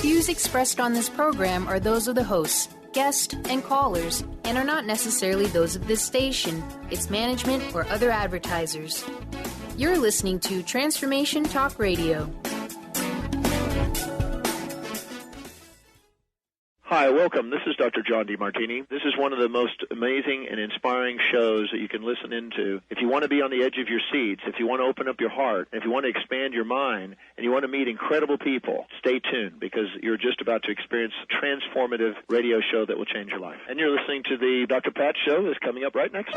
Views expressed on this program are those of the hosts, guests, and callers, and are not necessarily those of this station, its management, or other advertisers. You're listening to Transformation Talk Radio. Hi, welcome. This is Dr. John DeMartini. This is one of the most amazing and inspiring shows that you can listen into. If you want to be on the edge of your seats, if you want to open up your heart, if you want to expand your mind, and you want to meet incredible people, stay tuned because you're just about to experience a transformative radio show that will change your life. And you're listening to the Dr. Pat Show that's coming up right next.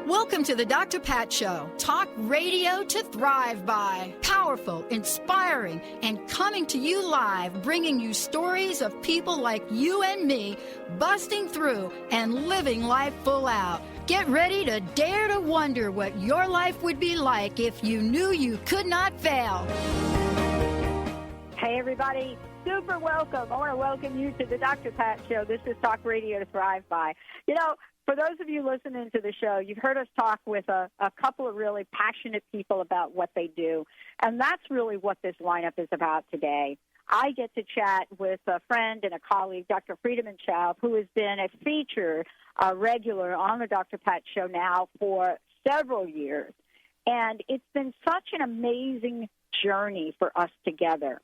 Welcome to the Dr. Pat Show. Talk radio to thrive by. Powerful, inspiring, and coming to you live, bringing you stories of people like you and me, busting through and living life full out. Get ready to dare to wonder what your life would be like if you knew you could not fail. Hey, everybody. Super welcome. I want to welcome you to the Dr. Pat Show. This is Talk Radio to Thrive By. You know, for those of you listening to the show, you've heard us talk with a couple of really passionate people about what they do, and that's really what this lineup is about today. I get to chat with a friend and a colleague, Dr. Friedemann Schaub, who has been a feature regular on the Dr. Pat Show now for several years, and it's been such an amazing journey for us together.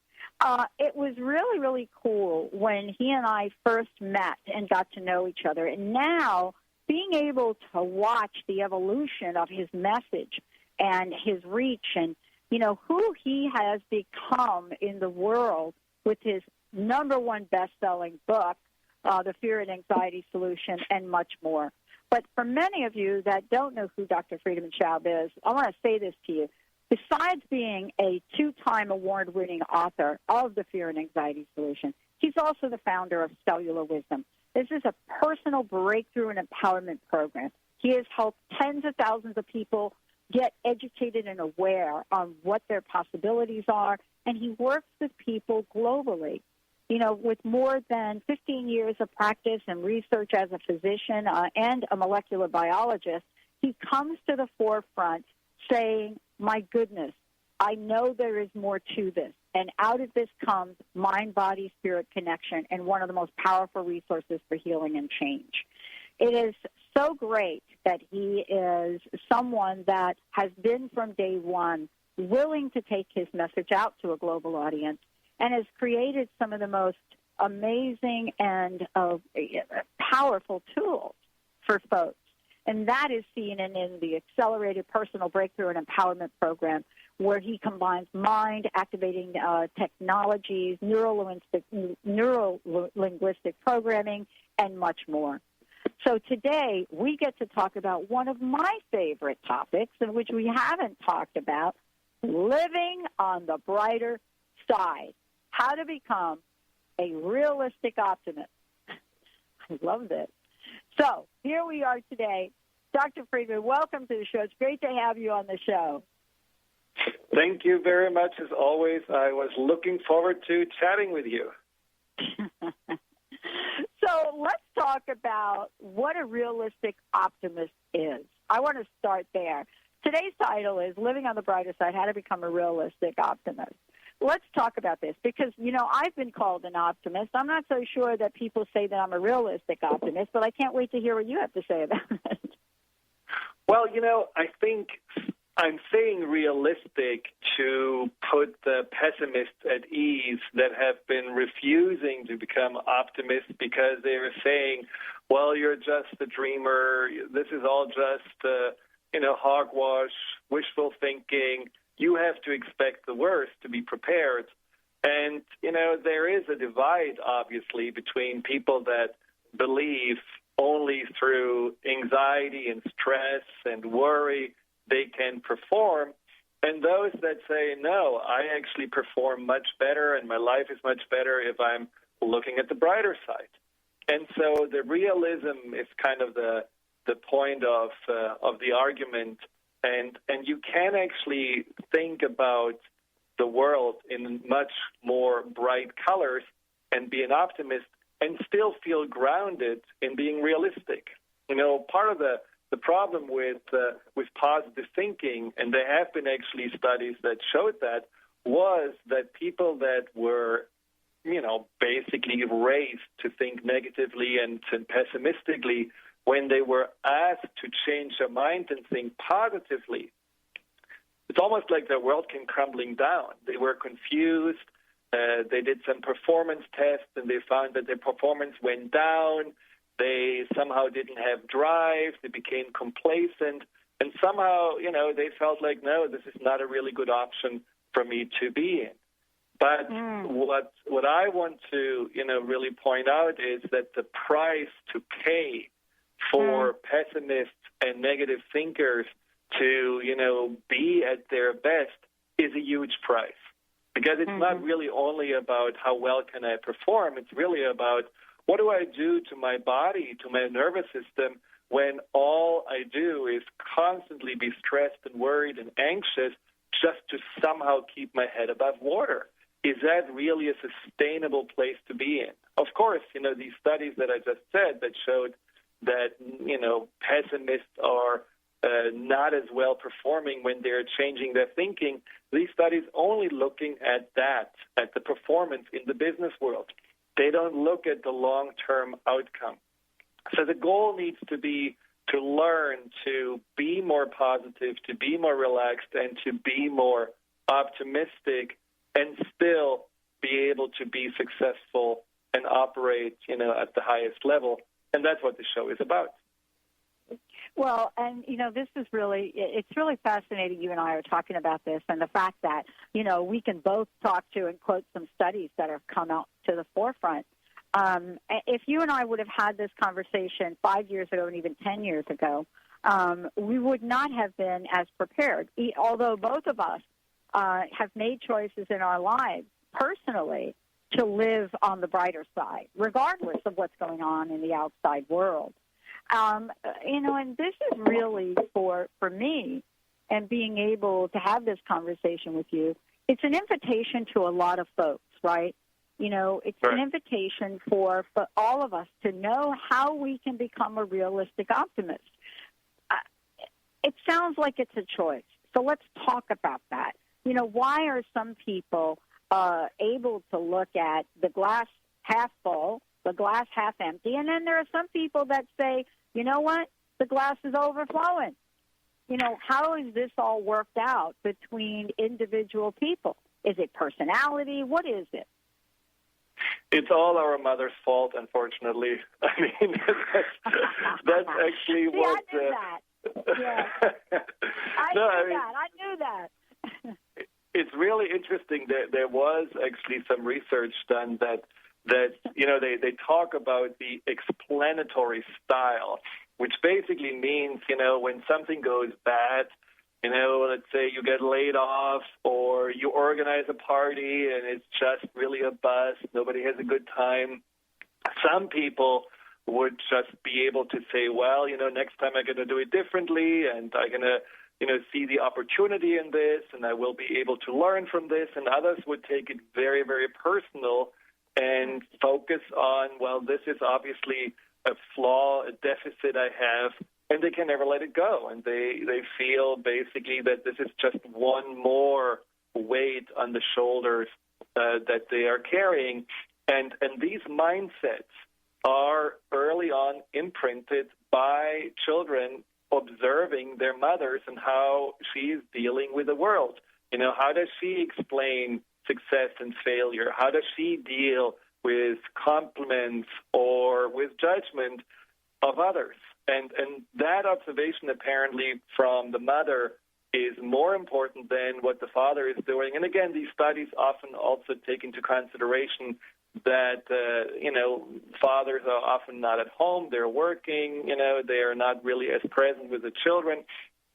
It was really, really cool when he and I first met and got to know each other, and now being able to watch the evolution of his message and his reach and, you know, who he has become in the world with his number one best-selling book, The Fear and Anxiety Solution, and much more. But for many of you that don't know who Dr. Friedemann Schaub is, I want to say this to you. Besides being a two-time award-winning author of The Fear and Anxiety Solution, he's also the founder of Cellular Wisdom. This is a personal breakthrough and empowerment program. He has helped tens of thousands of people get educated and aware on what their possibilities are, and he works with people globally. You know, with more than 15 years of practice and research as a physician and a molecular biologist, he comes to the forefront saying, my goodness, I know there is more to this. And out of this comes mind-body-spirit connection and one of the most powerful resources for healing and change. It is so great that he is someone that has been from day one willing to take his message out to a global audience and has created some of the most amazing and powerful tools for folks. And that is seen in the Accelerated Personal Breakthrough and Empowerment Program, where he combines mind-activating technologies, neuro-linguistic programming, and much more. So today, we get to talk about one of my favorite topics, in which we haven't talked about, living on the brighter side, how to become a realistic optimist. I love this. So here we are today. Dr. Friedemann, welcome to the show. It's great to have you on the show. Thank you very much, as always. I was looking forward to chatting with you. So let's talk about what a realistic optimist is. I want to start there. Today's title is Living on the Brighter Side, How to Become a Realistic Optimist. Let's talk about this because, you know, I've been called an optimist. I'm not so sure that people say that I'm a realistic optimist, but I can't wait to hear what you have to say about it. Well, you know, I think I'm saying realistic to put the pessimists at ease that have been refusing to become optimists because they were saying, well, you're just a dreamer. This is all just, hogwash, wishful thinking. You have to expect the worst to be prepared. And, you know, there is a divide, obviously, between people that believe only through anxiety and stress and worry they can perform, and those that say, no, I actually perform much better and my life is much better if I'm looking at the brighter side. And so the realism is kind of the point of the argument, and you can actually think about the world in much more bright colors and be an optimist and still feel grounded in being realistic. You know, part of the problem with positive thinking, and there have been actually studies that showed that, was that people that were, basically raised to think negatively and pessimistically, when they were asked to change their mind and think positively, it's almost like their world came crumbling down. They were confused. They did some performance tests, and they found that their performance went down. They somehow didn't have drive. They became complacent. And somehow, they felt like, no, this is not a really good option for me to be in. But what I want to, really point out is that the price to pay for pessimists and negative thinkers to, be at their best is a huge price. Because it's not really only about how well can I perform. It's really about what do I do to my body, to my nervous system, when all I do is constantly be stressed and worried and anxious just to somehow keep my head above water. Is that really a sustainable place to be in? Of course, these studies that I just said that showed that, pessimists are not as well performing when they're changing their thinking. These studies only looking at that, at the performance in the business world. They don't look at the long-term outcome. So the goal needs to be to learn to be more positive, to be more relaxed, and to be more optimistic, and still be able to be successful and operate, at the highest level. And that's what the show is about. Well, and, this is it's really fascinating you and I are talking about this, and the fact that, we can both talk to and quote some studies that have come out to the forefront. If you and I would have had this conversation 5 years ago and even 10 years ago, we would not have been as prepared, although both of us have made choices in our lives personally to live on the brighter side, regardless of what's going on in the outside world. And this is really for me, and being able to have this conversation with you, it's an invitation to a lot of folks, right? It's an invitation for all of us to know how we can become a realistic optimist. It sounds like it's a choice. So let's talk about that. Why are some people able to look at the glass half full, the glass half empty, and then there are some people that say, you know what, the glass is overflowing. How is this all worked out between individual people? Is it personality? What is it? It's all our mother's fault, unfortunately. I mean, that's actually what... I knew that. Yeah. I knew that. It's really interesting that there was actually some research done that they talk about the explanatory style, which basically means, when something goes bad, let's say you get laid off or you organize a party and it's just really a bust, nobody has a good time. Some people would just be able to say, well, next time I'm going to do it differently, and I'm going to, see the opportunity in this, and I will be able to learn from this. And others would take it very, very personal and focus on, well, this is obviously a flaw, a deficit I have, and they can never let it go. And they feel basically that this is just one more weight on the shoulders that they are carrying. And these mindsets are early on imprinted by children observing their mothers and how she is dealing with the world. How does she explain success and failure? How does she deal with compliments or with judgment of others? And that observation apparently from the mother is more important than what the father is doing. And again, these studies often also take into consideration that, fathers are often not at home, they're working, they are not really as present with the children.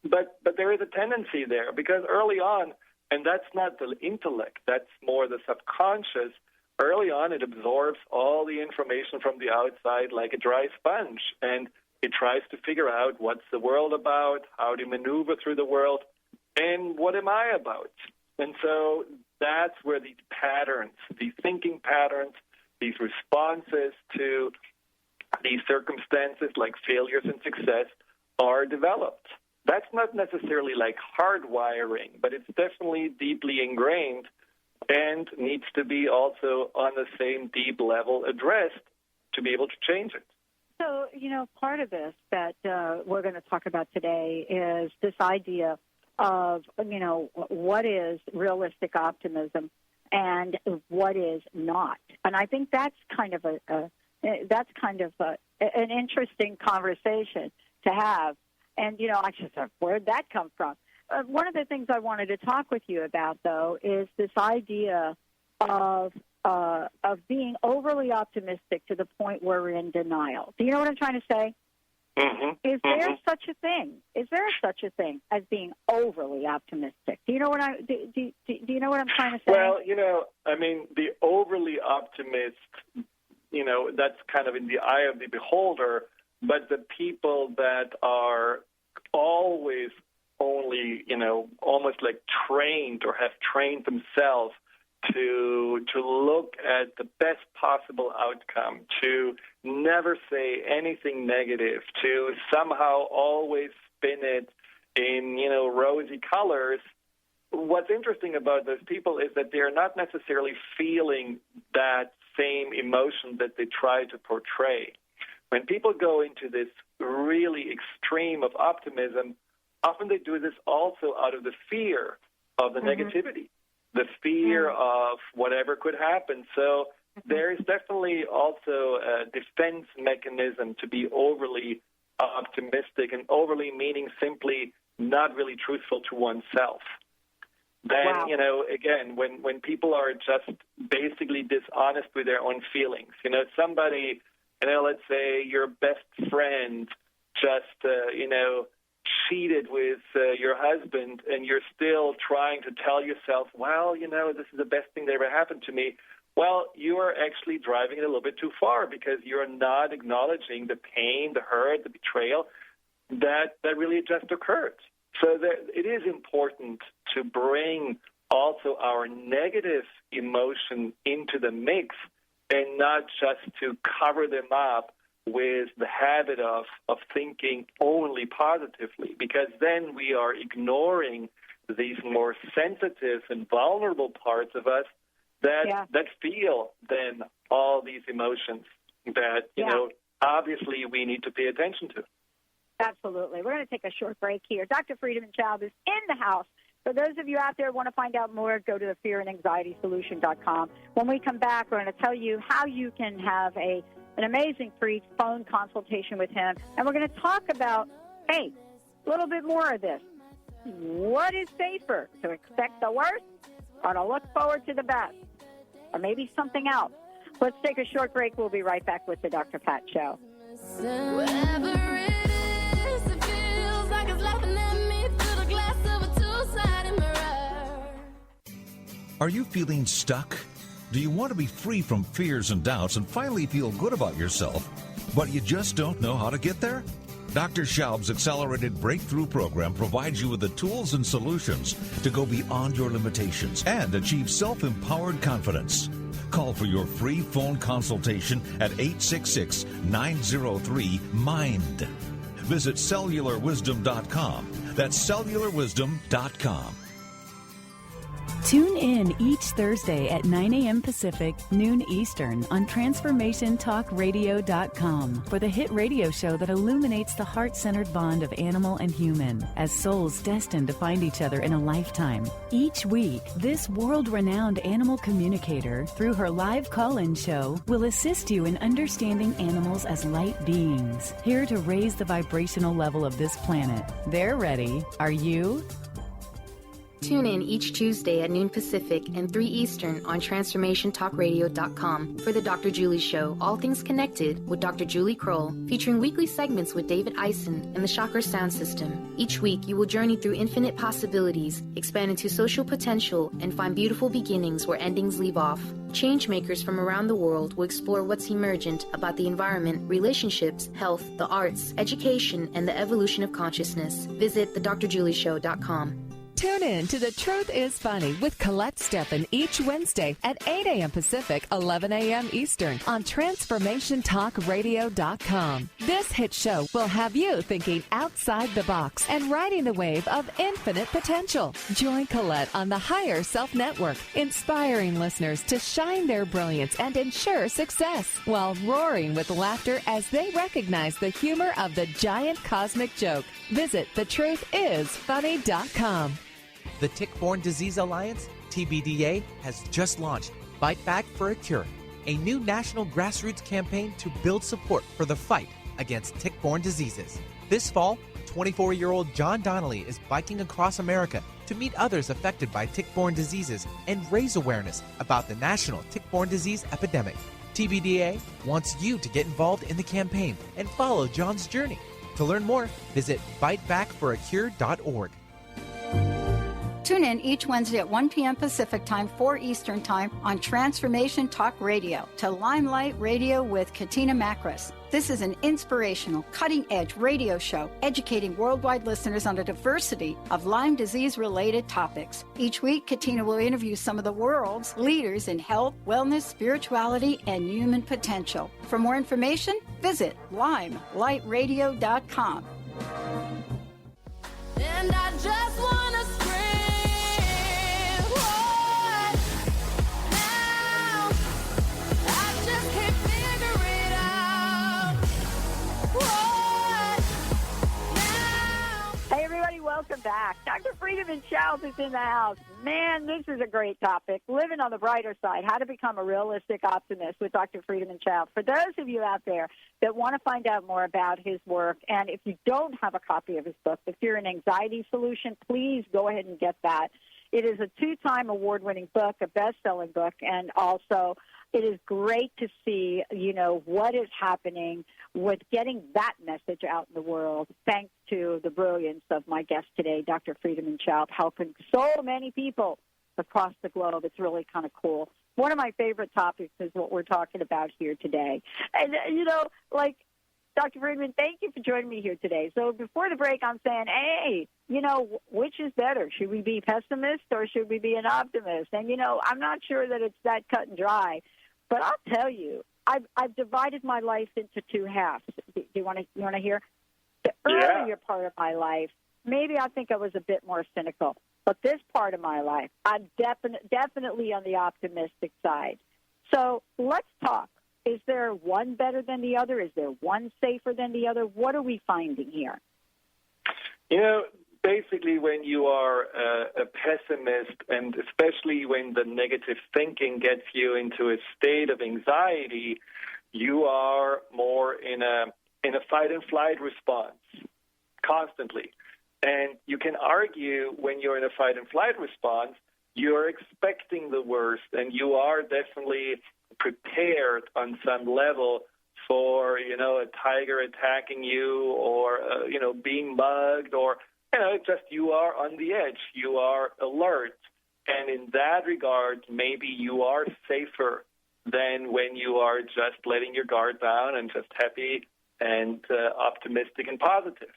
But there is a tendency there because early on, and that's not the intellect, that's more the subconscious, early on it absorbs all the information from the outside like a dry sponge, and it tries to figure out what's the world about, how to maneuver through the world, and what am I about? And so that's where these patterns, these thinking patterns, these responses to these circumstances like failures and success are developed. That's not necessarily like hardwiring, but it's definitely deeply ingrained and needs to be also on the same deep level addressed to be able to change it. So, part of this that we're going to talk about today is this idea of, what is realistic optimism and what is not. And I think that's kind of an interesting conversation to have. And, I just thought, where'd that come from? One of the things I wanted to talk with you about, though, is this idea of being overly optimistic to the point where we're in denial. Do you know what I'm trying to say? Mm-hmm. Is there such a thing? Is there such a thing as being overly optimistic? Do you know what do you know what I'm trying to say? Well, the overly optimist, that's kind of in the eye of the beholder. But the people that are always only, almost like trained or have trained themselves to look at the best possible outcome, to never say anything negative, to somehow always spin it in, rosy colors. What's interesting about those people is that they're not necessarily feeling that same emotion that they try to portray. When people go into this really extreme of optimism, often they do this also out of the fear of the negativity, the fear of whatever could happen. So there is definitely also a defense mechanism to be overly optimistic, and overly meaning simply not really truthful to oneself. Then, again, when people are just basically dishonest with their own feelings, somebody, let's say your best friend just, cheated with your husband, and you're still trying to tell yourself, well, this is the best thing that ever happened to me. Well, you are actually driving it a little bit too far, because you're not acknowledging the pain, the hurt, the betrayal that really just occurred. So it is important to bring also our negative emotion into the mix, and not just to cover them up with the habit of thinking only positively, because then we are ignoring these more sensitive and vulnerable parts of us that feel then all these emotions that, obviously we need to pay attention to. Absolutely. We're going to take a short break here. Dr. Friedemann Schaub is in the house. For those of you out there who want to find out more, go to thefearandanxietysolution.com. When we come back, we're going to tell you how you can have an amazing free phone consultation with him. And we're going to talk about, a little bit more of this. What is safer, to expect the worst or to look forward to the best? Or maybe something else. Let's take a short break. We'll be right back with the Dr. Pat Show. Whatever it is, it feels like it's laughing at me through the glass of a two-sided mirror. Are you feeling stuck? Do you want to be free from fears and doubts and finally feel good about yourself, but you just don't know how to get there? Dr. Schaub's Accelerated Breakthrough Program provides you with the tools and solutions to go beyond your limitations and achieve self-empowered confidence. Call for your free phone consultation at 866-903-MIND. Visit cellularwisdom.com. That's cellularwisdom.com. Tune in each Thursday at 9 a.m. Pacific, noon Eastern on TransformationTalkRadio.com for the hit radio show that illuminates the heart-centered bond of animal and human as souls destined to find each other in a lifetime. Each week, this world-renowned animal communicator, through her live call-in show, will assist you in understanding animals as light beings, here to raise the vibrational level of this planet. They're ready. Are you? Tune in each Tuesday at noon Pacific and 3 Eastern on TransformationTalkRadio.com for the Dr. Julie Show, All Things Connected with Dr. Julie Kroll, featuring weekly segments with David Eisen and the Shocker Sound System. Each week, you will journey through infinite possibilities, expand into social potential, and find beautiful beginnings where endings leave off. Changemakers from around the world will explore what's emergent about the environment, relationships, health, the arts, education, and the evolution of consciousness. Visit thedrjulieshow.com. Tune in to The Truth is Funny with Colette Steffen each Wednesday at 8 a.m. Pacific, 11 a.m. Eastern on TransformationTalkRadio.com. This hit show will have you thinking outside the box and riding the wave of infinite potential. Join Colette on the Higher Self Network, inspiring listeners to shine their brilliance and ensure success while roaring with laughter as they recognize the humor of the giant cosmic joke. Visit thetruthисfunny.com. The Tick-Borne Disease Alliance, TBDA, has just launched Fight Back for a Cure, a new national grassroots campaign to build support for the fight against tick-borne diseases. This fall, 24-year-old John Donnelly is biking across America to meet others affected by tick-borne diseases and raise awareness about the national tick-borne disease epidemic. TBDA wants you to get involved in the campaign and follow John's journey. To learn more, visit fightbackforacure.org. Tune in each Wednesday at 1 p.m. Pacific Time, 4 Eastern Time on Transformation Talk Radio to Limelight Radio with Katina Makris. This is an inspirational, cutting-edge radio show educating worldwide listeners on a diversity of Lyme disease-related topics. Each week, Katina will interview some of the world's leaders in health, wellness, spirituality, and human potential. For more information, visit limelightradio.com. And I just want to scream, what now? I just can't figure it out. What now? Hey, everybody, welcome back. Dr. Friedemann Schaub is in the house. Man, this is a great topic. Living on the brighter side, how to become a realistic optimist with Dr. Friedemann Schaub. For those of you out there that want to find out more about his work, and if you don't have a copy of his book, if you're an anxiety solution, please go ahead and get that. It is a 2-time award-winning book, a best-selling book, and also it is great to see, what is happening with getting that message out in the world, thanks to the brilliance of my guest today, Dr. Friedemann Schaub, helping so many people across the globe. It's really kind of cool. One of my favorite topics is what we're talking about here today. And, Dr. Friedemann, thank you for joining me here today. So before the break, I'm saying, hey, which is better? Should we be pessimist or should we be an optimist? And, I'm not sure that it's that cut and dry. But I'll tell you, I've divided my life into 2 halves. Do you want to hear? The earlier part of my life, maybe I think I was a bit more cynical. But this part of my life, I'm definitely on the optimistic side. So let's talk. Is there one better than the other? Is there one safer than the other? What are we finding here? Basically, when you are a pessimist, and especially when the negative thinking gets you into a state of anxiety, you are more in a fight and flight response constantly. And you can argue when you're in a fight and flight response, you're expecting the worst, and you are definitely prepared on some level for, a tiger attacking you or, being mugged or, just you are on the edge. You are alert. And in that regard, maybe you are safer than when you are just letting your guard down and just happy and optimistic and positive.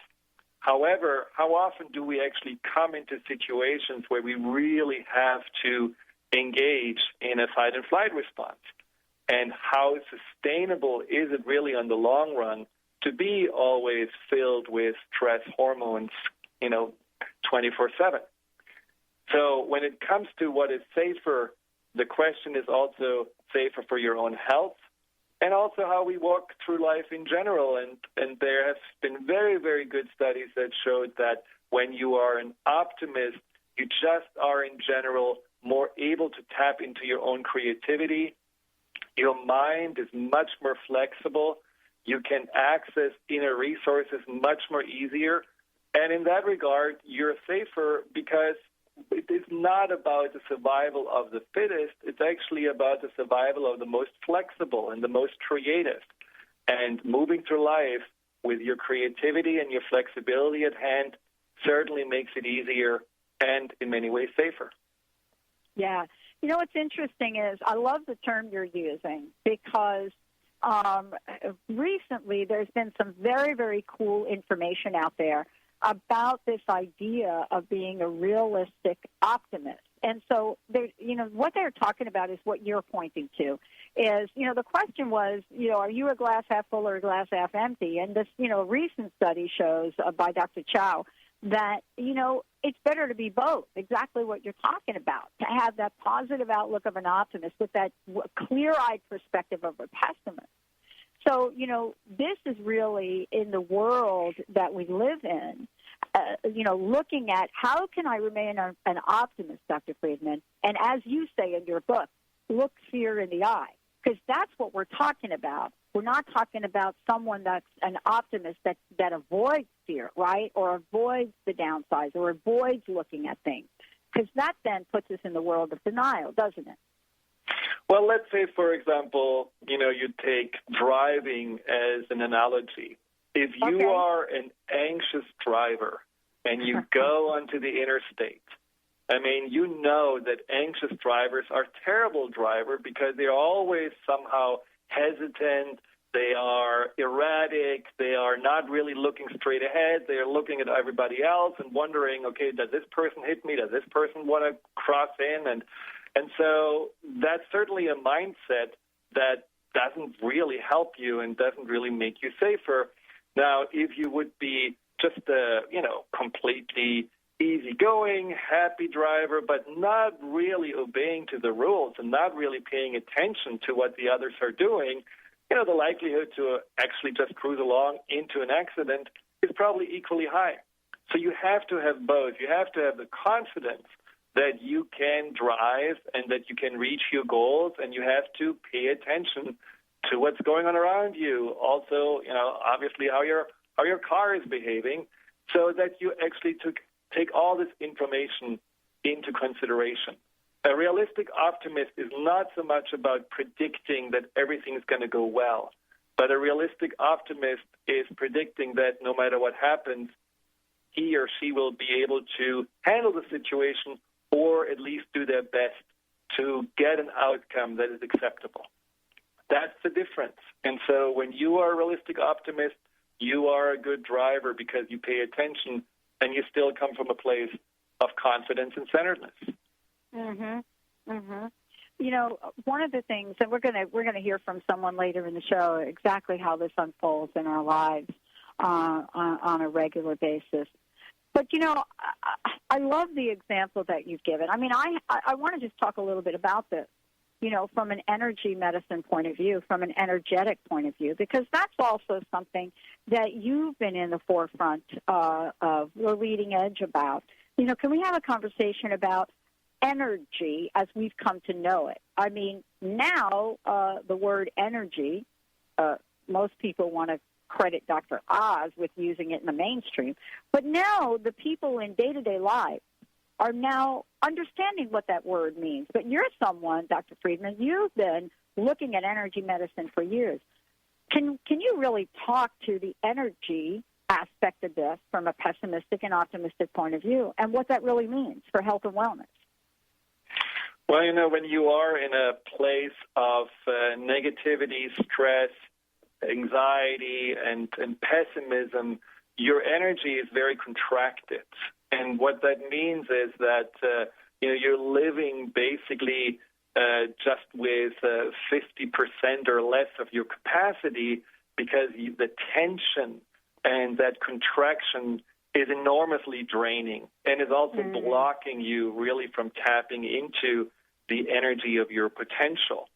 However, how often do we actually come into situations where we really have to engage in a fight and flight response? And how sustainable is it really on the long run to be always filled with stress hormones, 24/7? So when it comes to what is safer, the question is also safer for your own health and also how we walk through life in general. And there have been very, very good studies that showed that when you are an optimist, you just are in general more able to tap into your own creativity. Your mind is much more flexible. You can access inner resources much more easier. And in that regard, you're safer because it is not about the survival of the fittest. It's actually about the survival of the most flexible and the most creative. And moving through life with your creativity and your flexibility at hand certainly makes it easier and in many ways safer. Yeah. What's interesting is I love the term you're using because recently there's been some very, very cool information out there about this idea of being a realistic optimist. And so, what they're talking about is what you're pointing to. Is, the question was, are you a glass half full or a glass half empty? And this, recent study shows by Dr. Schaub that, it's better to be both, exactly what you're talking about, to have that positive outlook of an optimist with that clear-eyed perspective of a pessimist. So, this is really in the world that we live in, looking at how can I remain an optimist, Dr. Friedman, and as you say in your book, look fear in the eye, because that's what we're talking about. We're not talking about someone that's an optimist that avoids fear, right, or avoids the downsides or avoids looking at things, because that then puts us in the world of denial, doesn't it? Well, let's say, for example, you take driving as an analogy. If you are an anxious driver and you go onto the interstate, you know that anxious drivers are terrible drivers because they're always somehow hesitant, they are erratic, they are not really looking straight ahead, they are looking at everybody else and wondering, okay, does this person hit me, does this person want to cross in? And so that's certainly a mindset that doesn't really help you and doesn't really make you safer. Now, if you would be just a, completely easygoing, happy driver, but not really obeying to the rules and not really paying attention to what the others are doing, the likelihood to actually just cruise along into an accident is probably equally high. So you have to have both. You have to have the confidence that you can drive and that you can reach your goals, and you have to pay attention to what's going on around you. Also, obviously how your car is behaving, so that you actually take all this information into consideration. A realistic optimist is not so much about predicting that everything is going to go well, but a realistic optimist is predicting that no matter what happens, he or she will be able to handle the situation or at least do their best to get an outcome that is acceptable. That's the difference. And so when you are a realistic optimist, you are a good driver because you pay attention and you still come from a place of confidence and centeredness. Mm-hmm. Mm-hmm. One of the things, and we're gonna hear from someone later in the show exactly how this unfolds in our lives on a regular basis. But, I love the example that you've given. I want to just talk a little bit about this, from an energy medicine point of view, from an energetic point of view, because that's also something that you've been in the forefront of the leading edge about. Can we have a conversation about energy as we've come to know it? Now the word energy, most people want to credit Dr. Oz with using it in the mainstream. But now the people in day-to-day life are now understanding what that word means. But you're someone, Dr. Friedman, you've been looking at energy medicine for years. Can you really talk to the energy aspect of this from a pessimistic and optimistic point of view and what that really means for health and wellness? Well, when you are in a place of negativity, stress, anxiety, and pessimism, your energy is very contracted. And what that means is that, you're living basically just with 50% or less of your capacity because the tension and that contraction is enormously draining and is also blocking you really from tapping into the energy of your potential.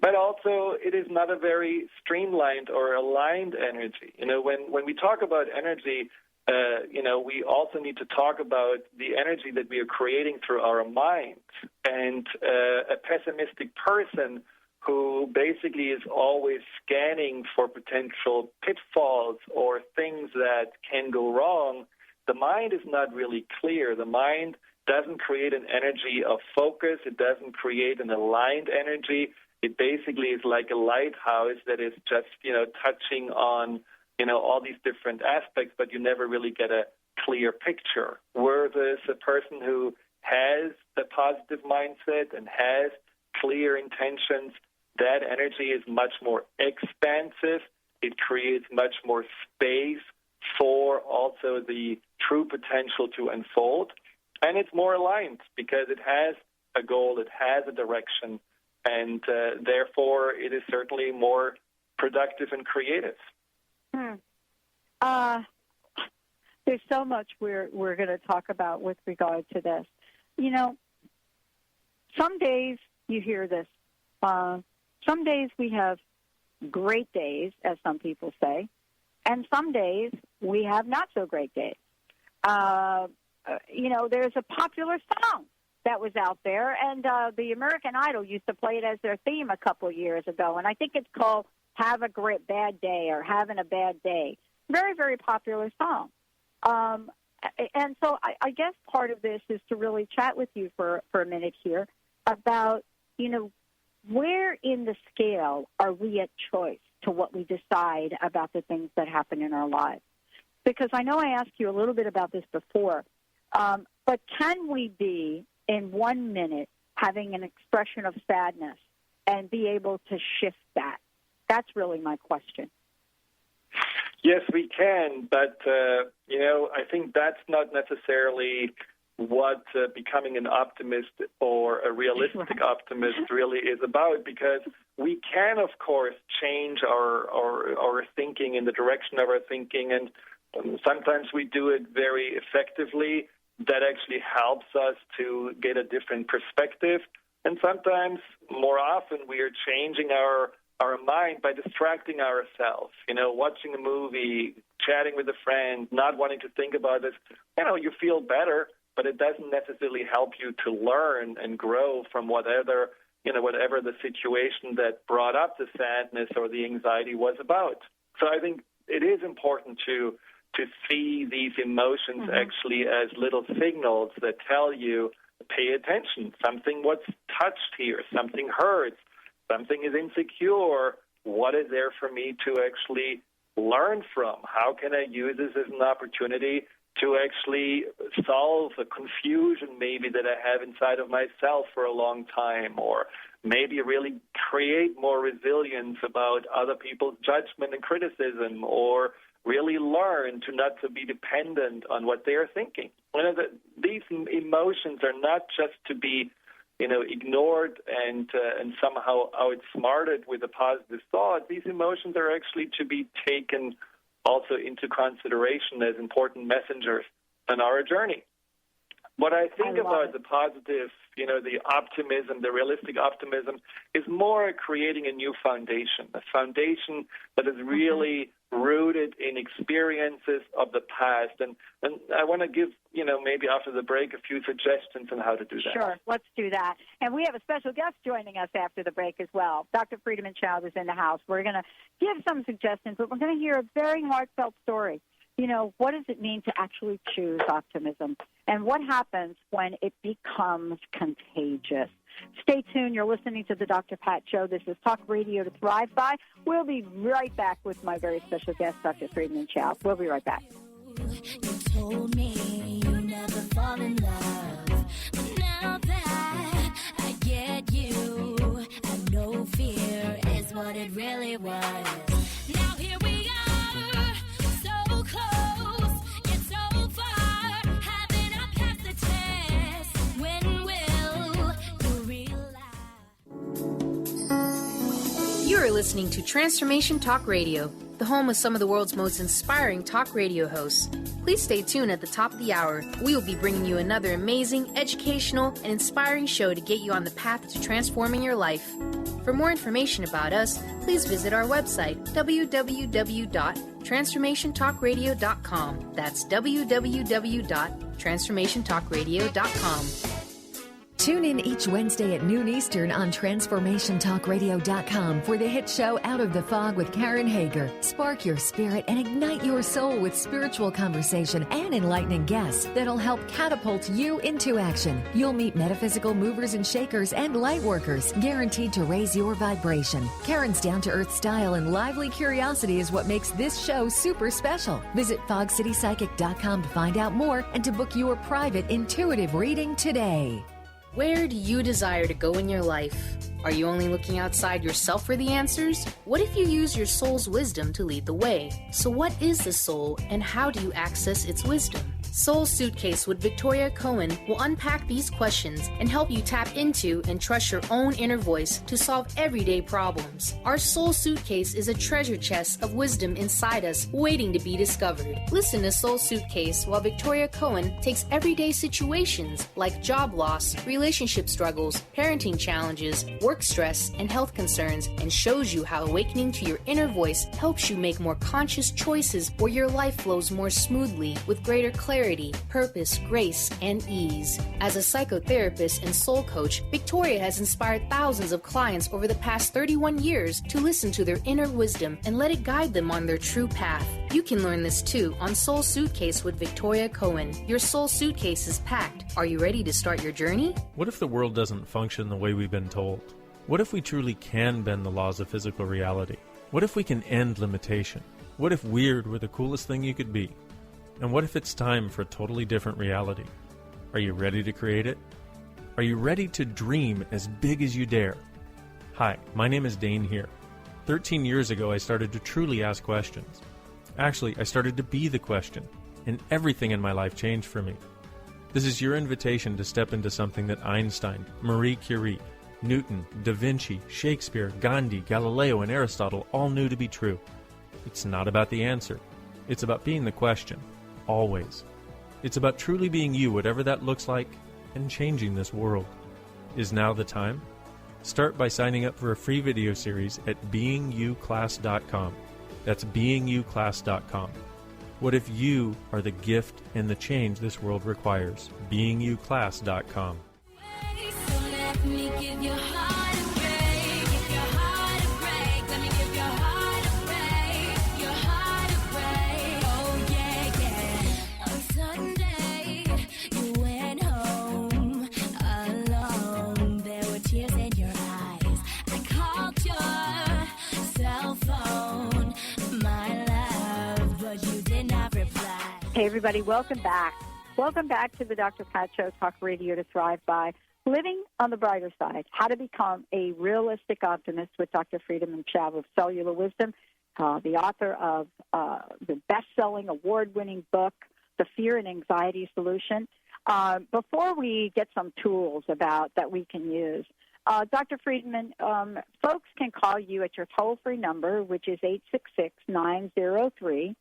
But also, it is not a very streamlined or aligned energy. When we talk about energy, we also need to talk about the energy that we are creating through our minds. And a pessimistic person who basically is always scanning for potential pitfalls or things that can go wrong, the mind is not really clear. The mind doesn't create an energy of focus. It doesn't create an aligned energy. It basically is like a lighthouse that is just, touching on, all these different aspects, but you never really get a clear picture. Whereas a person who has a positive mindset and has clear intentions, that energy is much more expansive. It creates much more space for also the true potential to unfold. And it's more aligned because it has a goal, it has a direction, and therefore it is certainly more productive and creative. There's so much we're going to talk about with regard to this. You know, some days you hear this. Some days we have great days, as some people say, and some days we have not so great days. You know, there's a popular song that was out there, and the American Idol used to play it as their theme a couple of years ago, and I think it's called Have a Great Bad Day or Having a Bad Day. Very, very popular song. And so I guess part of this is to really chat with you for a minute here about, you know, where in the scale are we at choice to what we decide about the things that happen in our lives? Because I know I asked you a little bit about this before, but can we be in 1 minute having an expression of sadness and be able to shift that? That's really my question. Yes, we can, but, you know, I think that's not necessarily what becoming an optimist or a realistic optimist really is about, because we can, of course, change our thinking in the direction of our thinking, and sometimes we do it very effectively. That actually helps us to get a different perspective, and sometimes, more often, we are changing our mind by distracting ourselves, you know, watching a movie, chatting with a friend, not wanting to think about this. You know, you feel better, but it doesn't necessarily help you to learn and grow from whatever the situation that brought up the sadness or the anxiety was about. So I think it is important to see these emotions actually as little signals that tell you, pay attention, something was touched here, something hurts, something is insecure. What is there for me to actually learn from? How can I use this as an opportunity to actually solve a confusion maybe that I have inside of myself for a long time, or maybe really create more resilience about other people's judgment and criticism, or really learn to not to be dependent on what they're thinking. You know, these emotions are not just to be, you know, ignored and somehow outsmarted with a positive thought. These emotions are actually to be taken also into consideration as important messengers on our journey. What I think about the positive, you know, the optimism, the realistic optimism, is more creating a new foundation, a foundation that is really rooted in experiences of the past. And I want to give, you know, maybe after the break, a few suggestions on how to do that. Sure, let's do that. And we have a special guest joining us after the break as well. Dr. Friedemann Schaub is in the house. We're going to give some suggestions, but we're going to hear a very heartfelt story. You know, what does it mean to actually choose optimism? And what happens when it becomes contagious? Stay tuned. You're listening to the Dr. Pat Show. This is Talk Radio to Thrive By. We'll be right back with my very special guest, Dr. Friedemann Schaub. We'll be right back. You told me you never fall in love, but now that I get you, I know fear is what it really was. Now here we are, so close, yet so far, having our passed the test. When will you realize? You are listening to Transformation Talk Radio, the home of some of the world's most inspiring talk radio hosts. Please stay tuned at the top of the hour. We will be bringing you another amazing, educational, and inspiring show to get you on the path to transforming your life. For more information about us, please visit our website, www.transformationtalkradio.com. That's www.transformationtalkradio.com. Tune in each Wednesday at noon Eastern on TransformationTalkRadio.com for the hit show Out of the Fog with Karen Hager. Spark your spirit and ignite your soul with spiritual conversation and enlightening guests that'll help catapult you into action. You'll meet metaphysical movers and shakers and light workers, guaranteed to raise your vibration. Karen's down-to-earth style and lively curiosity is what makes this show super special. Visit FogCityPsychic.com to find out more and to book your private intuitive reading today. Where do you desire to go in your life? Are you only looking outside yourself for the answers? What if you use your soul's wisdom to lead the way? So what is the soul, and how do you access its wisdom? Soul Suitcase with Victoria Cohen will unpack these questions and help you tap into and trust your own inner voice to solve everyday problems. Our Soul Suitcase is a treasure chest of wisdom inside us waiting to be discovered. Listen to Soul Suitcase while Victoria Cohen takes everyday situations like job loss, relationship struggles, parenting challenges, work stress, and health concerns and shows you how awakening to your inner voice helps you make more conscious choices where your life flows more smoothly with greater clarity, purpose, grace, and ease. As a psychotherapist and soul coach, Victoria has inspired thousands of clients over the past 31 years to listen to their inner wisdom and let it guide them on their true path. You can learn this too on Soul Suitcase with Victoria Cohen. Your soul suitcase is packed. Are you ready to start your journey? What if the world doesn't function the way we've been told? What if we truly can bend the laws of physical reality? What if we can end limitation? What if weird were the coolest thing you could be? And what if it's time for a totally different reality? Are you ready to create it? Are you ready to dream as big as you dare? Hi, my name is Dane here. 13 years ago, I started to truly ask questions. Actually, I started to be the question, and everything in my life changed for me. This is your invitation to step into something that Einstein, Marie Curie, Newton, Da Vinci, Shakespeare, Gandhi, Galileo, and Aristotle all knew to be true. It's not about the answer. It's about being the question. Always. It's about truly being you, whatever that looks like, and changing this world. Is now the time? Start by signing up for a free video series at beingyouclass.com. That's beingyouclass.com. What if you are the gift and the change this world requires? beingyouclass.com. So let me give your heart a break. Give your heart a break. Let me give your heart a break. Your heart a break. Oh yeah, yeah. On Sunday, you went home alone. There were tears in your eyes. I called your cell phone, my love, but you did not reply. Hey, everybody, welcome back. Welcome back to the Dr. Pat Show, Talk Radio to Thrive By. Living on the Brighter Side, How to Become a Realistic Optimist with Dr. Friedemann Schaub of Cellular Wisdom, the author of the best-selling, award-winning book, The Fear and Anxiety Solution. Before we get some tools that we can use, Dr. Friedemann, folks can call you at your toll-free number, which is 866-903-6463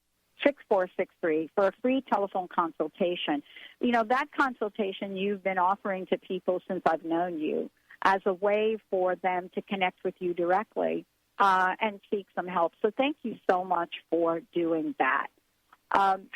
for a free telephone consultation. You know, that consultation you've been offering to people since I've known you as a way for them to connect with you directly and seek some help. So thank you so much for doing that. I'm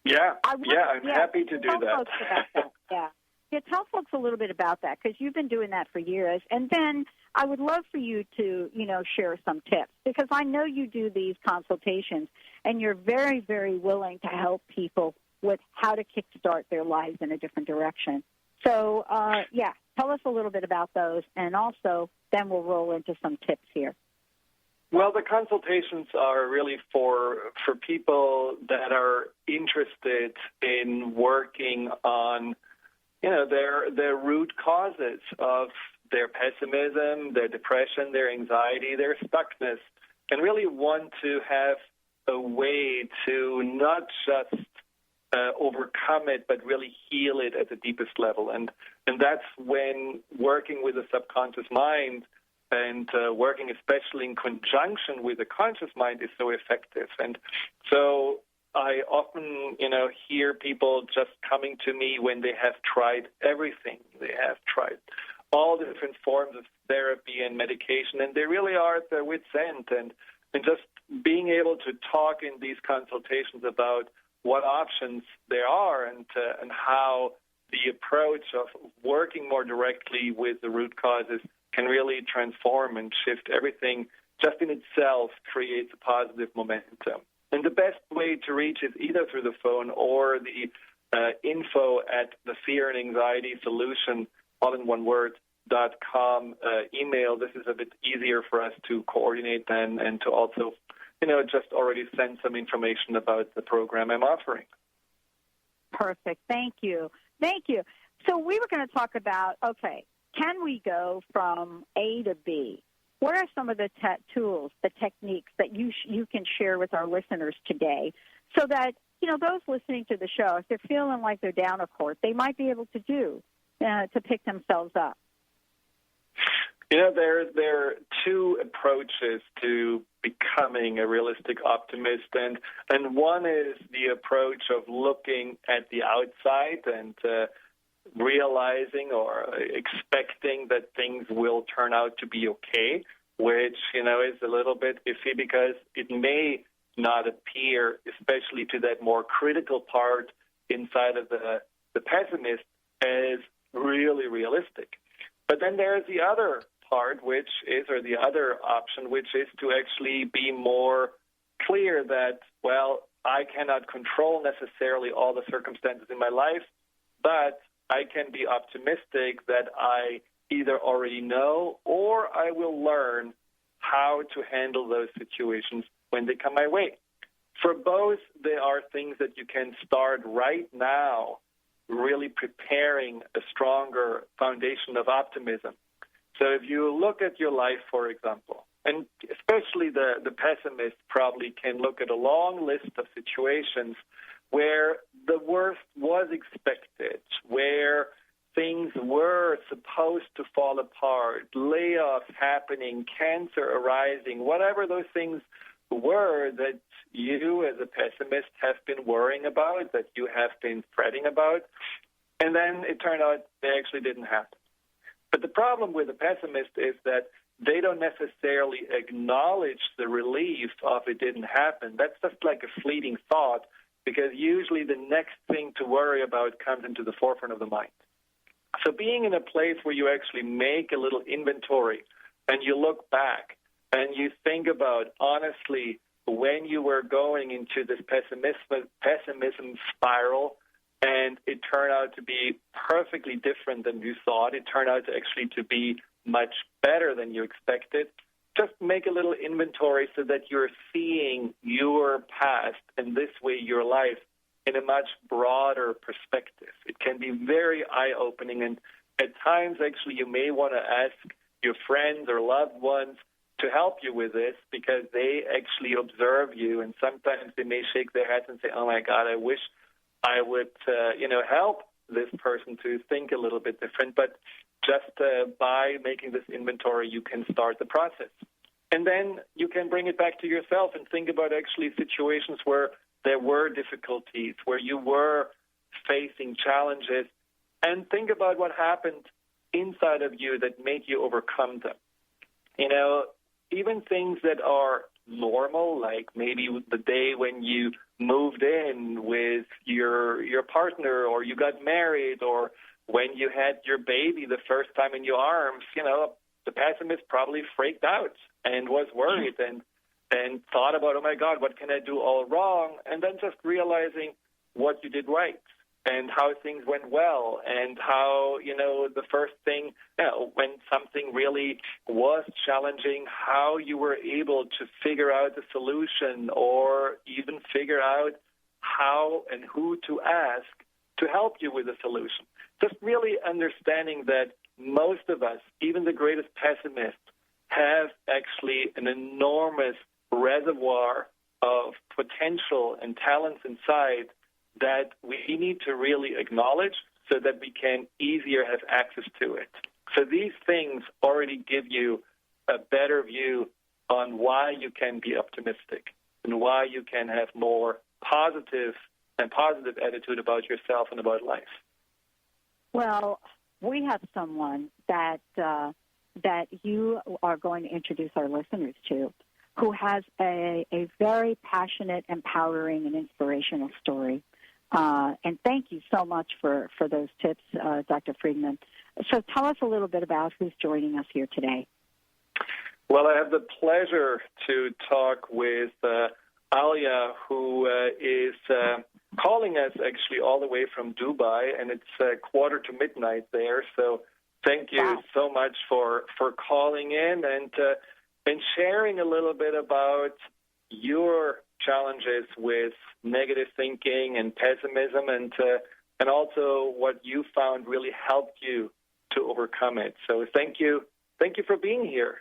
happy to do that. Yeah, tell folks a little bit about that, because you've been doing that for years. And then I would love for you to, share some tips, because I know you do these consultations, and you're very, very willing to help people with how to kickstart their lives in a different direction. So, tell us a little bit about those, and also then we'll roll into some tips here. Well, the consultations are really for people that are interested in working on their root causes of their pessimism, their depression, their anxiety, their stuckness, and really want to have a way to not just overcome it, but really heal it at the deepest level. And that's when working with the subconscious mind and working especially in conjunction with the conscious mind is so effective. And so I often, hear people just coming to me when they have tried everything. They have tried all the different forms of therapy and medication, and they really are at their wit's end. And just being able to talk in these consultations about what options there are and how the approach of working more directly with the root causes can really transform and shift everything just in itself creates a positive momentum. And the best way to reach is either through the phone or the info at the Fear and Anxiety Solution, all in one word, .com email. This is a bit easier for us to coordinate then and to also, just already send some information about the program I'm offering. Perfect. Thank you. Thank you. So we were going to talk about, okay, can we go from A to B? What are some of the tools, the techniques that you can share with our listeners today so that, those listening to the show, if they're feeling like they're down a court, they might be able to do to pick themselves up? There are two approaches to becoming a realistic optimist, and one is the approach of looking at the outside and realizing or expecting that things will turn out to be okay, which, is a little bit iffy because it may not appear, especially to that more critical part inside of the pessimist, as really realistic. But then there's the other part, the other option, which is to actually be more clear that, well, I cannot control necessarily all the circumstances in my life, but I can be optimistic that I either already know or I will learn how to handle those situations when they come my way. For both, there are things that you can start right now, really preparing a stronger foundation of optimism. So if you look at your life, for example, and especially the pessimist probably can look at a long list of situations where the worst was expected, where things were supposed to fall apart, layoffs happening, cancer arising, whatever those things were that you as a pessimist have been worrying about, that you have been fretting about, and then it turned out they actually didn't happen. But the problem with a pessimist is that they don't necessarily acknowledge the relief of it didn't happen. That's just like a fleeting thought, because usually the next thing to worry about comes into the forefront of the mind. So being in a place where you actually make a little inventory and you look back and you think about, honestly, when you were going into this pessimism spiral and it turned out to be perfectly different than you thought, it turned out to actually to be much better than you expected, just make a little inventory so that you're seeing your past and this way your life in a much broader perspective. It can be very eye-opening, and at times actually you may want to ask your friends or loved ones to help you with this because they actually observe you, and sometimes they may shake their heads and say, oh my God, I wish I would help this person to think a little bit different. But just by making this inventory, you can start the process. And then you can bring it back to yourself and think about actually situations where there were difficulties, where you were facing challenges, and think about what happened inside of you that made you overcome them. Even things that are normal, like maybe the day when you moved in with your partner, or you got married, or when you had your baby the first time in your arms, the pessimist probably freaked out and was worried and thought about, oh my God, what can I do all wrong? And then just realizing what you did right and how things went well, and how, the first thing, when something really was challenging, how you were able to figure out the solution, or even figure out how and who to ask to help you with the solution. Just really understanding that most of us, even the greatest pessimists, have actually an enormous reservoir of potential and talents inside that we need to really acknowledge so that we can easier have access to it. So these things already give you a better view on why you can be optimistic and why you can have more positive attitude about yourself and about life. Well, we have someone that you are going to introduce our listeners to, who has a very passionate, empowering, and inspirational story. And thank you so much for those tips, Dr. Friedman. So tell us a little bit about who's joining us here today. Well, I have the pleasure to talk with Alia, who is calling us actually all the way from Dubai, and it's midnight there. So thank you so much for calling in and sharing a little bit about your challenges with negative thinking and pessimism, and and also what you found really helped you to overcome it. So thank you for being here.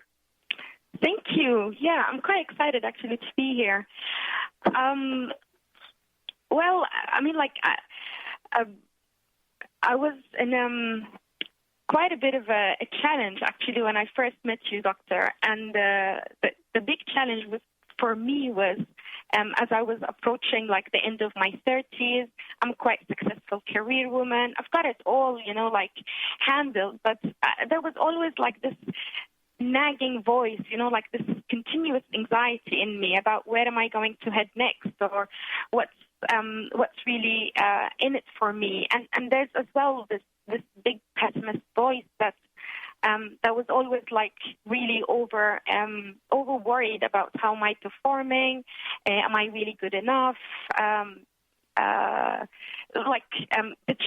Thank you. Yeah, I'm quite excited actually to be here. Well, I mean, like, I was in quite a bit of a challenge actually when I first met you, Doctor. And the big challenge for me was as I was approaching like the end of my 30s. I'm quite a successful career woman. I've got it all, like handled. But there was always like this nagging voice, like this continuous anxiety in me about where am I going to head next, or what's really in it for me. And there's as well this big pessimist voice that was always like really over worried about how am I performing, am I really good enough, the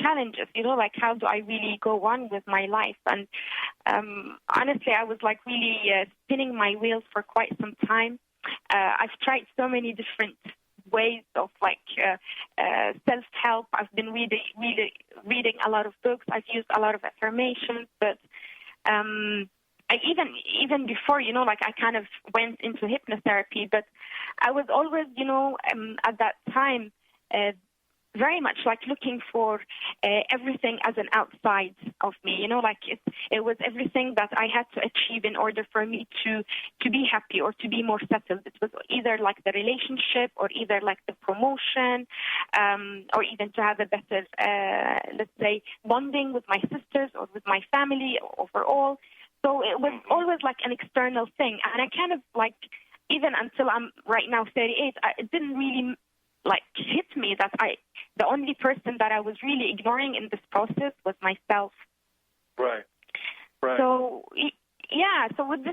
challenges, like how do I really go on with my life. And honestly, I was like really spinning my wheels for quite some time. I've tried so many different ways of like self-help. I've been reading a lot of books. I've used a lot of affirmations, but I even before, like I kind of went into hypnotherapy, but I was always, at that time, very much like looking for everything as an outside of me, like it was everything that I had to achieve in order for me to be happy or to be more settled. It was either like the relationship or either like the promotion, or even to have a better, let's say, bonding with my sisters or with my family overall. So it was always like an external thing. And I kind of like, even until I'm right now 38, it didn't really like hit me that the only person that I was really ignoring in this process was myself. Right. So yeah, so with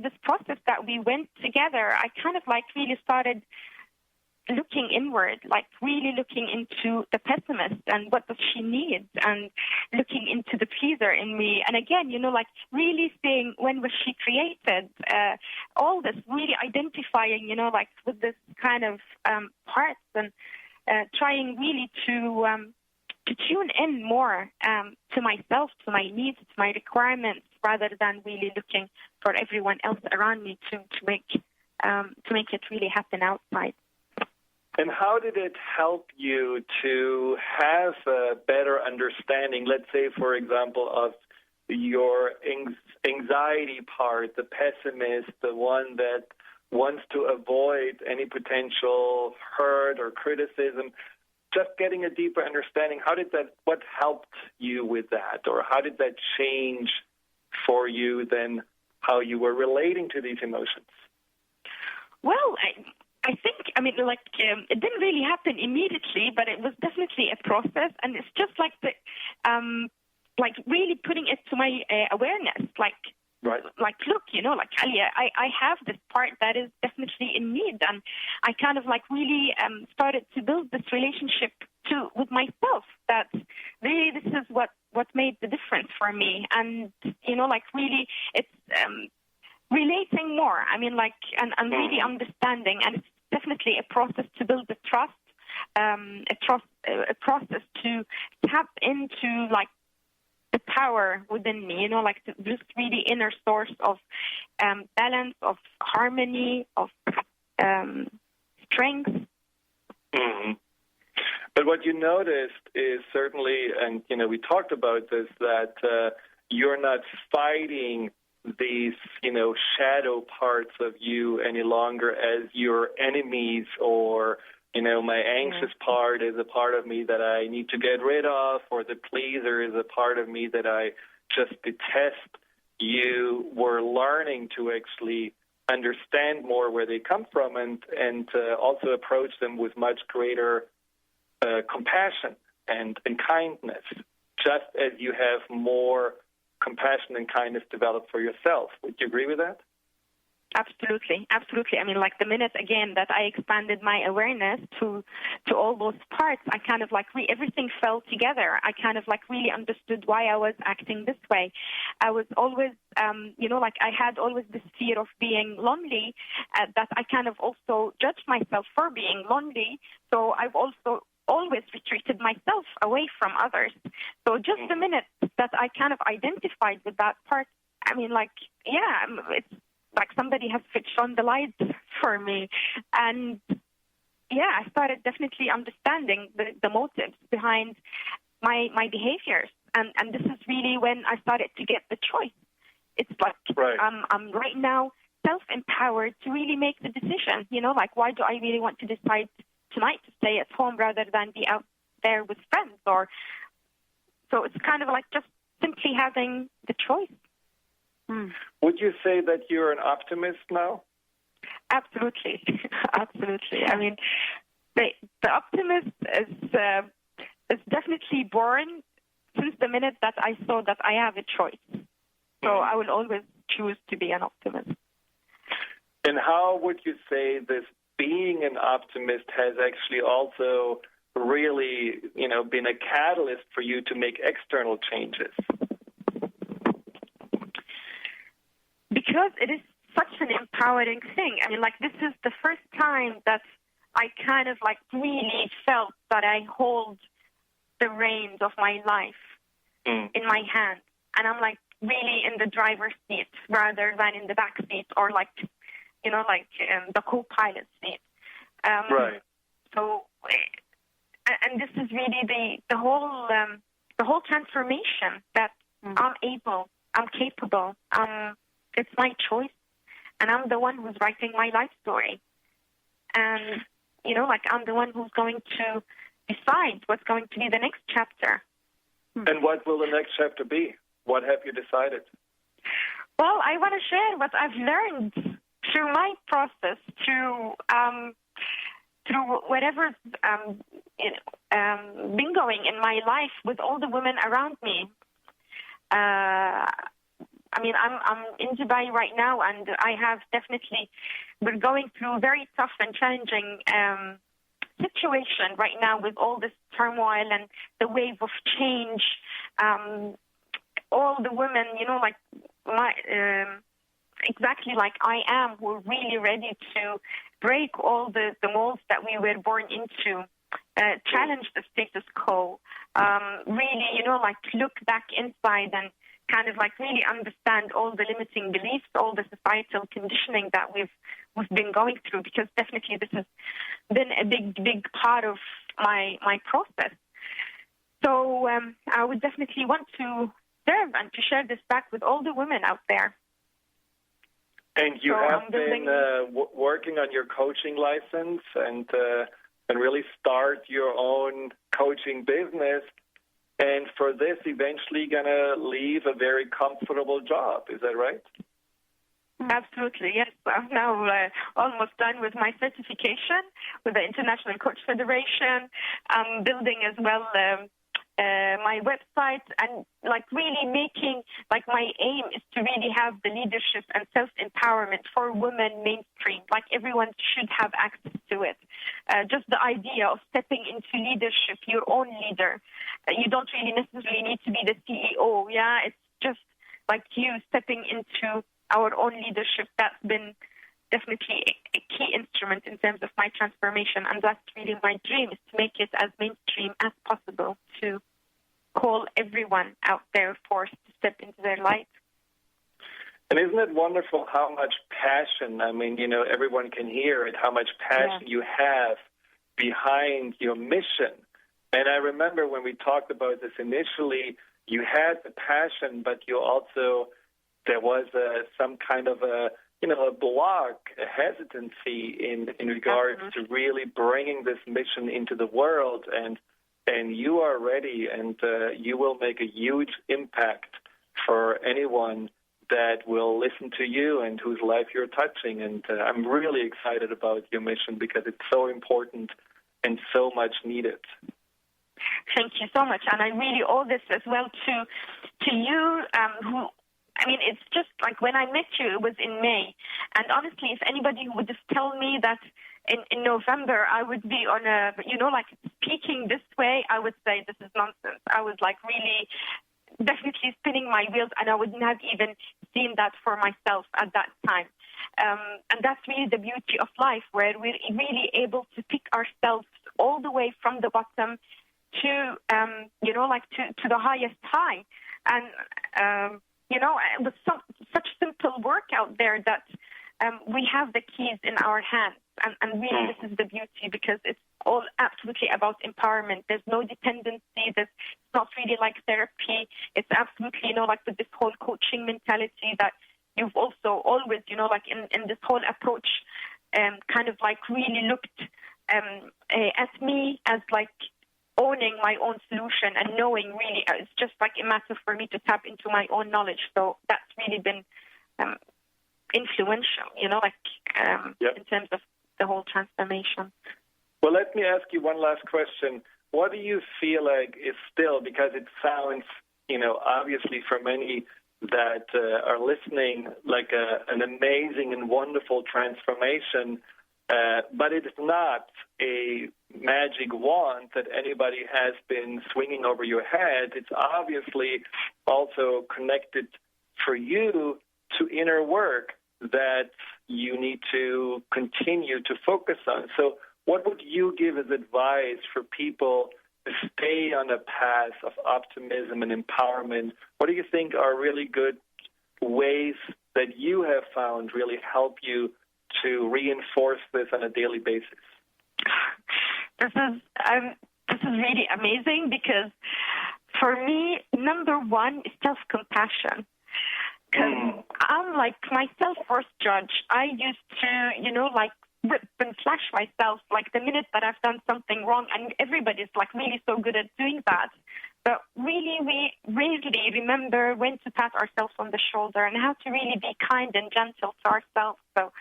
this process that we went together, I kind of like really started looking inward, like really looking into the pessimist and what does she need, and looking into the pleaser in me. And again, like really seeing when was she created, all this, really identifying, like with this kind of parts, and trying really to tune in more to myself, to my needs, to my requirements, rather than really looking for everyone else around me to make it really happen outside. And how did it help you to have a better understanding, let's say, for example, of your anxiety part, the pessimist, the one that wants to avoid any potential hurt or criticism, just getting a deeper understanding, what helped you with that, or how did that change for you then how you were relating to these emotions? Well, I think, it didn't really happen immediately, but it was definitely a process, and it's just like really putting it to my awareness, like, right. Like, look, like, Alia, I have this part that is definitely in need, and I kind of like really started to build this relationship with myself, that really this is what made the difference for me, and, like really it's relating more, and really understanding, and it's definitely a process to build the trust, a process to tap into like the power within me, like this really inner source of balance, of harmony, of strength. Mm-hmm. But what you noticed is certainly, and we talked about this, that you're not fighting these, shadow parts of you any longer as your enemies, or, my anxious part is a part of me that I need to get rid of, or the pleaser is a part of me that I just detest. You were learning to actually understand more where they come from, and also approach them with much greater compassion and kindness, just as you have more compassion and kindness developed for yourself. Would you agree with that? Absolutely. Like the minute, again, that I expanded my awareness to all those parts, I kind of like everything fell together. I kind of like really understood why I was acting this way. I was always, like I had always this fear of being lonely, that I kind of also judged myself for being lonely. So I've also always restricted myself away from others. So just the minute that I kind of identified with that part, I mean, like, yeah, it's like somebody has switched on the lights for me. And yeah, I started definitely understanding the motives behind my behaviors. And this is really when I started to get the choice. It's like I'm right now self-empowered to really make the decision. You know, like, why do I really want to decide tonight to stay at home rather than be out there with friends? Or so it's kind of like just simply having the choice. Would you say that you're an optimist now? Absolutely. Absolutely. I mean, the optimist is definitely born since the minute that I saw that I have a choice. So I will always choose to be an optimist. And how would you say this being an optimist has actually also really, you know, been a catalyst for you to make external changes? Because it is such an empowering thing. I mean, like, this is the first time that I kind of like really felt that I hold the reins of my life in my hand. And I'm like really in the driver's seat rather than in the back seat or like, you know, like the co-pilot seat. Right. So, and this is really the whole transformation that I'm capable. It's my choice, and I'm the one who's writing my life story. And, you know, like, I'm the one who's going to decide what's going to be the next chapter. And what will the next chapter be? What have you decided? Well, I want to share what I've learned through my process, through whatever's been going in my life with all the women around me. I mean, I'm in Dubai right now, and we're going through a very tough and challenging situation right now with all this turmoil and the wave of change. All the women, you know, like exactly like I am, who are really ready to break all the molds that we were born into, challenge the status quo, really, you know, like look back inside and kind of like really understand all the limiting beliefs, all the societal conditioning that we've been going through, because definitely this has been a big part of my process. So I would definitely want to serve and to share this back with all the women out there. And you have been working on your coaching license and really start your own coaching business. And for this, eventually going to leave a very comfortable job. Is that right? Absolutely, yes. I'm now almost done with my certification with the International Coach Federation. I'm building as well my website, and like really making, like my aim is to really have the leadership and self-empowerment for women mainstream. Like everyone should have access to it. Just the idea of stepping into leadership, your own leader. You don't really necessarily need to be the CEO. Yeah, it's just like you stepping into our own leadership. That's been definitely a key instrument in terms of my transformation, and that's really my dream, is to make it as mainstream as possible, to call everyone out there forced to step into their light. And isn't it wonderful how much passion, I mean, you know, everyone can hear it, how much passion you have behind your mission. And I remember when we talked about this initially, you had the passion, but you also, there was some kind of a block, a hesitancy in regards to really bringing this mission into the world. And you are ready, and you will make a huge impact for anyone that will listen to you and whose life you're touching. And I'm really excited about your mission because it's so important and so much needed. Thank you so much. And I really owe this as well to you, who, I mean, it's just like when I met you, it was in May. And honestly, if anybody would just tell me that in November I would be on a, you know, like speaking this way, I would say this is nonsense. I was like really definitely spinning my wheels, and I wouldn't have even seen that for myself at that time. And that's really the beauty of life, where we're really able to pick ourselves all the way from the bottom to, to the highest high. And, with such simple work out there that we have the keys in our hands. And really, this is the beauty, because it's all absolutely about empowerment. There's no dependency. It's not really like therapy. It's absolutely, with this whole coaching mentality that you've also always, in this whole approach, kind of like really looked at me as like owning my own solution and knowing really it's just like a matter for me to tap into my own knowledge. So that's really been influential, in terms of the whole transformation. Well, let me ask you one last question. What do you feel like is still, because it sounds, obviously for many that are listening, like an amazing and wonderful transformation, but it is not a magic wand that anybody has been swinging over your head. It's obviously also connected for you to inner work that you need to continue to focus on. So what would you give as advice for people to stay on a path of optimism and empowerment? What do you think are really good ways that you have found really help you to reinforce this on a daily basis? This is really amazing, because for me, number one is self-compassion. Because I'm like my self-worth judge. I used to, rip and slash myself like the minute that I've done something wrong, and everybody's like really so good at doing that. But really, we rarely remember when to pat ourselves on the shoulder and how to really be kind and gentle to ourselves. So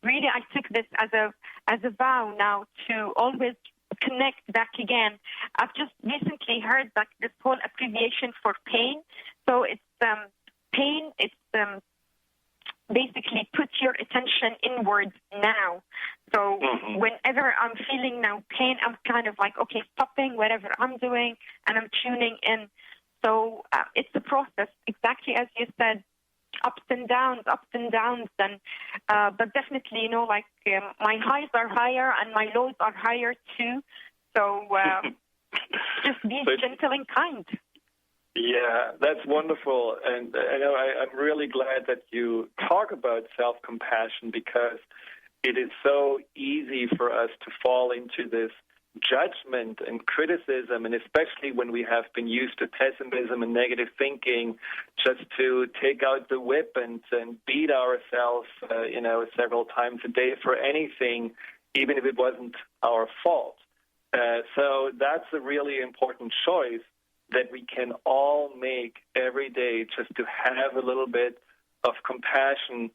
really, I took this as a vow now to always connect back again. I've just recently heard that this whole abbreviation for pain. So it's pain. It's basically put your attention inward now. So whenever I'm feeling now pain, I'm kind of like, okay, stopping whatever I'm doing, and I'm tuning in. So it's a process, exactly as you said, ups and downs, and but definitely, my highs are higher and my lows are higher too. So just be gentle and kind. Yeah, that's wonderful. And I'm really glad that you talk about self-compassion, because it is so easy for us to fall into this judgment and criticism, and especially when we have been used to pessimism and negative thinking, just to take out the whip and beat ourselves, several times a day for anything, even if it wasn't our fault. So that's a really important choice that we can all make every day, just to have a little bit of compassion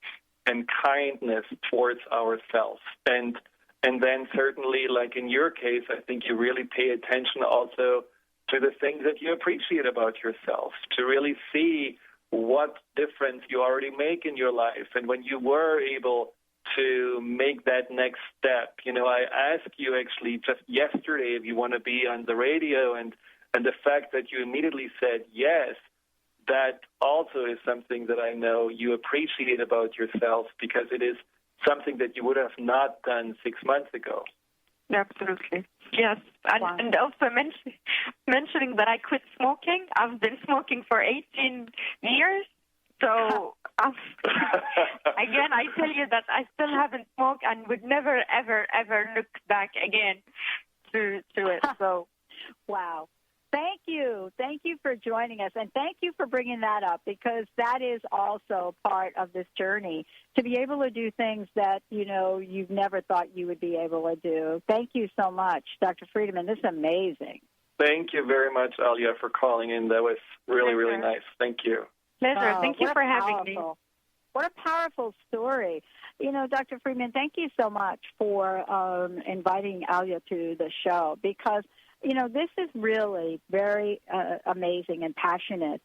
and kindness towards ourselves. And then certainly, like in your case, I think you really pay attention also to the things that you appreciate about yourself, to really see what difference you already make in your life. And when you were able to make that next step, I asked you actually just yesterday if you want to be on the radio, and the fact that you immediately said yes, that also is something that I know you appreciate about yourself, because it is something that you would have not done 6 months ago. Absolutely. Yes. And also mentioning that I quit smoking. I've been smoking for 18 years. So, again, I tell you that I still haven't smoked and would never, ever, ever look back again to it. So, wow. Thank you. Thank you for joining us, and thank you for bringing that up, because that is also part of this journey, to be able to do things that, you've never thought you would be able to do. Thank you so much, Dr. Friedemann. This is amazing. Thank you very much, Alia, for calling in. That was really, really nice. Thank you. Pleasure. Thank you for having me. What a powerful story. Dr. Friedemann, thank you so much for inviting Alia to the show, because this is really very amazing and passionate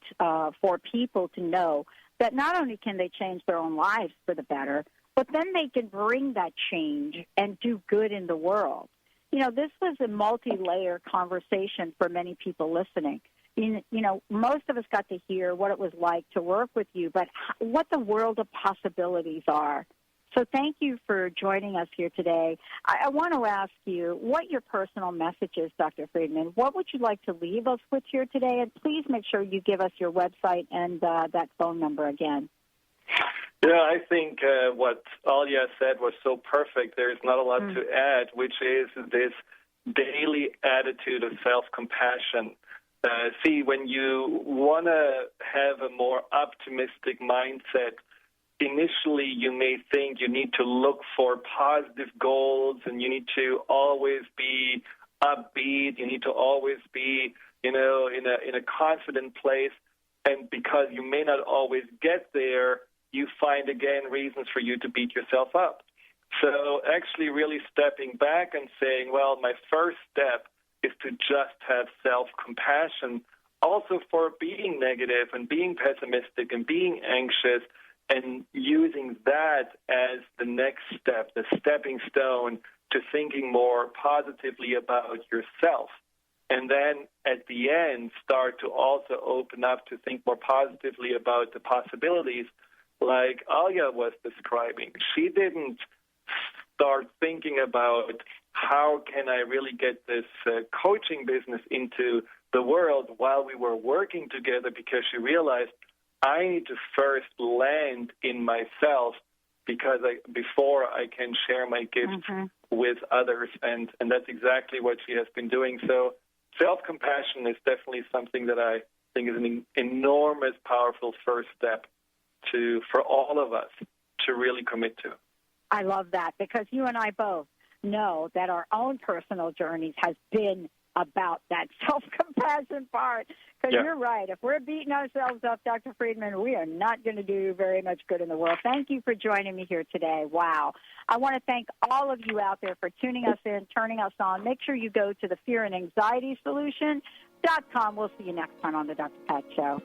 for people to know that not only can they change their own lives for the better, but then they can bring that change and do good in the world. This was a multi-layer conversation for many people listening. most of us got to hear what it was like to work with you, but what the world of possibilities are. So thank you for joining us here today. I want to ask you what your personal message is, Dr. Friedman. What would you like to leave us with here today? And please make sure you give us your website and that phone number again. Yeah, I think what Alia said was so perfect. There's not a lot to add, which is this daily attitude of self-compassion. See, when you want to have a more optimistic mindset, initially you may think you need to look for positive goals and you need to always be upbeat. You need to always be, in a confident place. And because you may not always get there, you find, again, reasons for you to beat yourself up. So actually really stepping back and saying, well, my first step is to just have self-compassion also for being negative and being pessimistic and being anxious, and using that as the next step, the stepping stone to thinking more positively about yourself. And then at the end, start to also open up to think more positively about the possibilities like Alia was describing. She didn't start thinking about how can I really get this coaching business into the world while we were working together, because she realized I need to first land in myself before I can share my gifts with others. And that's exactly what she has been doing. So self-compassion is definitely something that I think is an enormous, powerful first step for all of us to really commit to. I love that, because you and I both know that our own personal journeys has been about that self-compassion part. Because you're right. If we're beating ourselves up, Dr. Friedman, we are not going to do very much good in the world. Thank you for joining me here today. Wow. I want to thank all of you out there for tuning us in, turning us on. Make sure you go to the fearandanxietysolution.com. We'll see you next time on the Dr. Pat Show.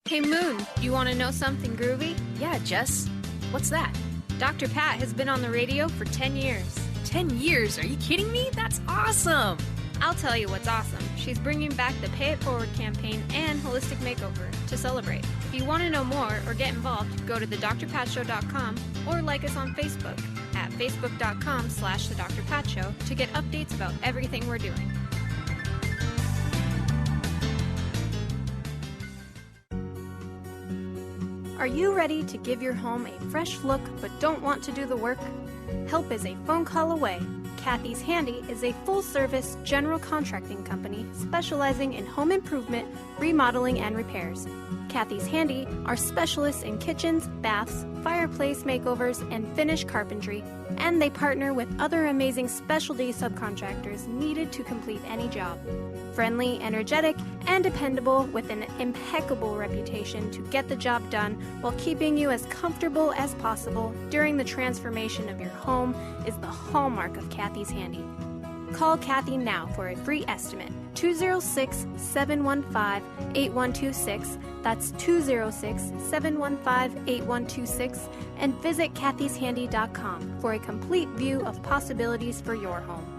Hey, Moon, you want to know something groovy? Yeah, Jess. What's that? Dr. Pat has been on the radio for 10 years. 10 years? Are you kidding me? That's awesome! I'll tell you what's awesome. She's bringing back the Pay It Forward campaign and Holistic Makeover to celebrate. If you want to know more or get involved, go to thedrpatshow.com or like us on Facebook at facebook.com/thedrpatshow to get updates about everything we're doing. Are you ready to give your home a fresh look but don't want to do the work? Help is a phone call away. Kathy's Handy is a full-service general contracting company specializing in home improvement, remodeling, and repairs. Kathy's Handy are specialists in kitchens, baths, fireplace makeovers, and finish carpentry, and they partner with other amazing specialty subcontractors needed to complete any job. Friendly, energetic, and dependable, with an impeccable reputation to get the job done while keeping you as comfortable as possible during the transformation of your home is the hallmark of Kathy's Handy. Call Kathy now for a free estimate. 206-715-8126. That's 206-715-8126. And visit kathyshandy.com for a complete view of possibilities for your home.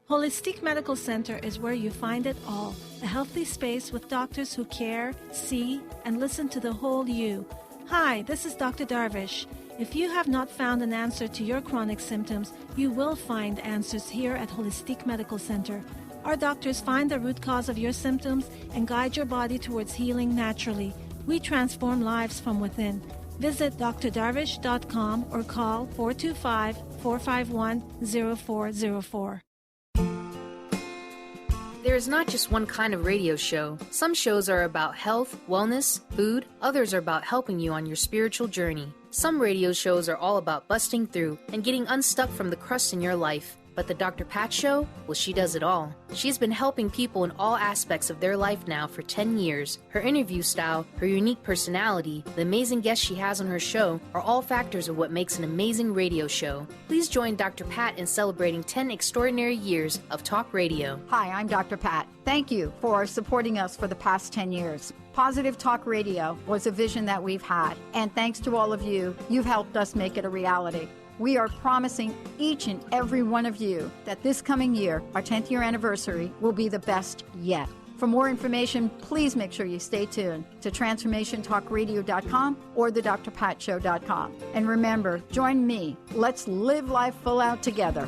Holistic Medical Center is where you find it all. A healthy space with doctors who care, see, and listen to the whole you. Hi, this is Dr. Darvish. If you have not found an answer to your chronic symptoms, you will find answers here at Holistic Medical Center. Our doctors find the root cause of your symptoms and guide your body towards healing naturally. We transform lives from within. Visit drdarvish.com or call 425-451-0404. There is not just one kind of radio show. Some shows are about health, wellness, food. Others are about helping you on your spiritual journey. Some radio shows are all about busting through and getting unstuck from the crust in your life. But the Dr. Pat Show? Well, she does it all. She's been helping people in all aspects of their life now for 10 years. Her interview style, her unique personality, the amazing guests she has on her show are all factors of what makes an amazing radio show. Please join Dr. Pat in celebrating 10 extraordinary years of talk radio. Hi, I'm Dr. Pat. Thank you for supporting us for the past 10 years. Positive Talk Radio was a vision that we've had, and thanks to all of you, you've helped us make it a reality. We are promising each and every one of you that this coming year, our 10th year anniversary, will be the best yet. For more information, please make sure you stay tuned to TransformationTalkRadio.com or thedrpatshow.com. And remember, join me. Let's live life full out together.